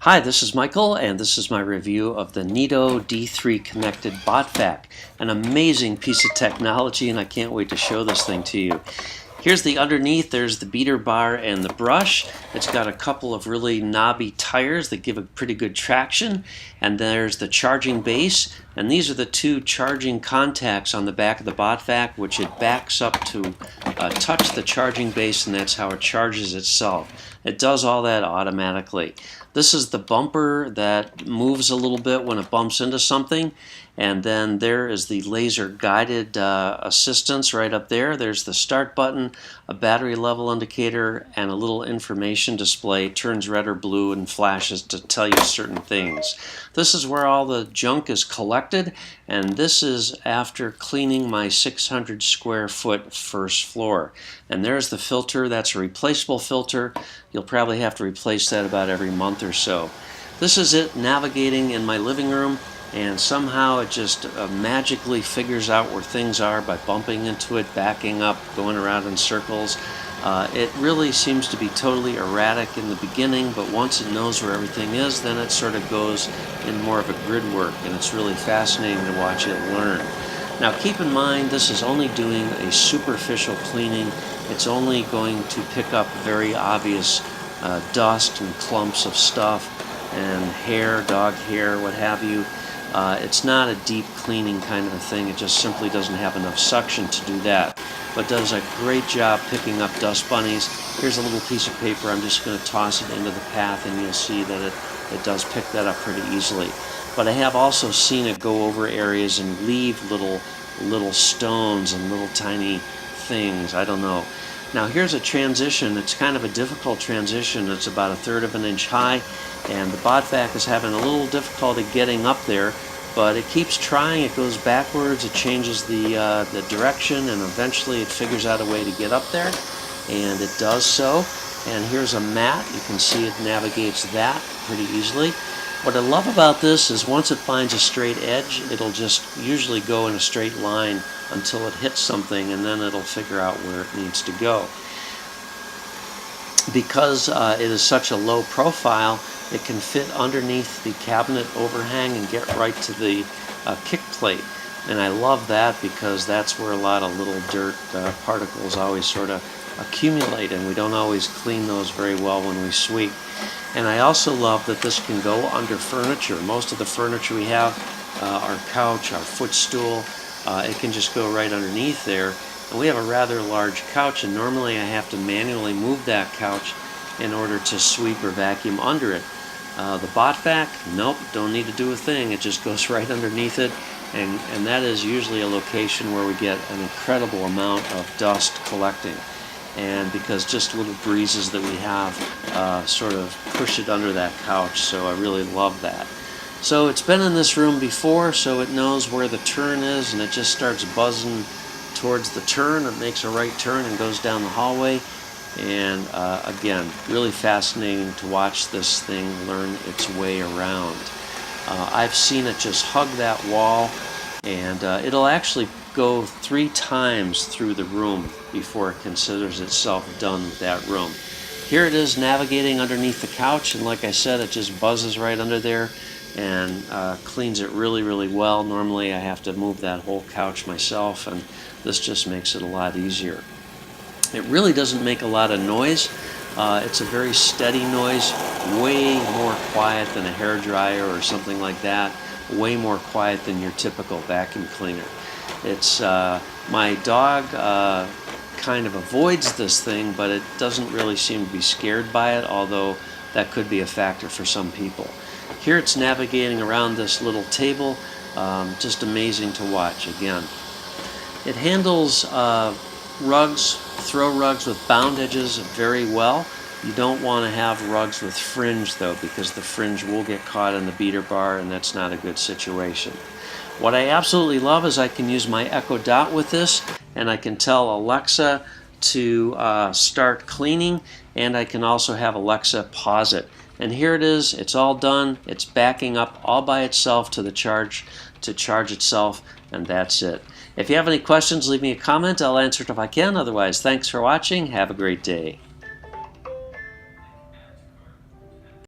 Hi, this is Michael, and this is my review of the Neato D3 connected Botvac. An amazing piece of technology, and I can't wait to show this thing to you. Here's the underneath. There's the beater bar and the brush. It's got a couple of really knobby tires that give a pretty good traction. And there's the charging base. And these are the two charging contacts on the back of the Botvac, which it backs up to touch the charging base, and that's how it charges itself. It does all that automatically. This is the bumper that moves a little bit when it bumps into something. And then there is the laser guided assistance right up there. There's the start button, a battery level indicator, and a little information display. Turns red or blue and flashes to tell you certain things. This is where all the junk is collected, and this is after cleaning my 600 square foot first floor. And there's the filter. That's a replaceable filter. You'll probably have to replace that about every month or so. This is it navigating in my living room. And somehow it just magically figures out where things are by bumping into it, backing up, going around in circles. It really seems to be totally erratic in the beginning, but once it knows where everything is, then it sort of goes in more of a grid work, and it's really fascinating to watch it learn. Now keep in mind, this is only doing a superficial cleaning. It's only going to pick up very obvious dust and clumps of stuff and hair, dog hair, what have you. It's not a deep cleaning kind of a thing. It just simply doesn't have enough suction to do that, but does a great job picking up dust bunnies. Here's a little piece of paper. I'm just going to toss it into the path, and you'll see that it does pick that up pretty easily. But I have also seen it go over areas and leave little stones and little tiny things. I don't know. Now here's a transition. It's kind of a difficult transition. It's about 1/3 of an inch high, and the Botvac is having a little difficulty getting up there, but it keeps trying. It goes backwards, it changes the direction, and eventually it figures out a way to get up there, and it does so. And here's a mat. You can see it navigates that pretty easily. What I love about this is once it finds a straight edge, it'll just usually go in a straight line until it hits something, and then it'll figure out where it needs to go. Because it is such a low profile, it can fit underneath the cabinet overhang and get right to the kick plate. And I love that because that's where a lot of little dirt particles always sort of accumulate, and we don't always clean those very well when we sweep. And I also love that this can go under furniture. Most of the furniture we have, our couch, our footstool, it can just go right underneath there. And we have a rather large couch, and normally I have to manually move that couch in order to sweep or vacuum under it. The Botvac, nope, don't need to do a thing. It just goes right underneath it, and that is usually a location where we get an incredible amount of dust collecting. And because just little breezes that we have sort of push it under that couch, so I really love that. So it's been in this room before, so it knows where the turn is, and it just starts buzzing towards the turn. It makes a right turn and goes down the hallway. And again, really fascinating to watch this thing learn its way around. I've seen it just hug that wall, and it'll actually go 3 times through the room before it considers itself done with that room. Here it is navigating underneath the couch, and like I said, it just buzzes right under there and cleans it really, really well. Normally I have to move that whole couch myself, and this just makes it a lot easier. It really doesn't make a lot of noise. It's a very steady noise, way more quiet than a hairdryer or something like that, way more quiet than your typical vacuum cleaner. It's my dog kind of avoids this thing, but it doesn't really seem to be scared by it, although that could be a factor for some people. Here it's navigating around this little table, just amazing to watch again. It handles rugs, throw rugs with bound edges very well. You don't want to have rugs with fringe though, because the fringe will get caught in the beater bar, and that's not a good situation. What I absolutely love is I can use my Echo Dot with this, and I can tell Alexa to start cleaning, and I can also have Alexa pause it. And here it is, it's all done. It's backing up all by itself to the charge itself, and that's it. If you have any questions, leave me a comment. I'll answer it if I can. Otherwise, thanks for watching. Have a great day.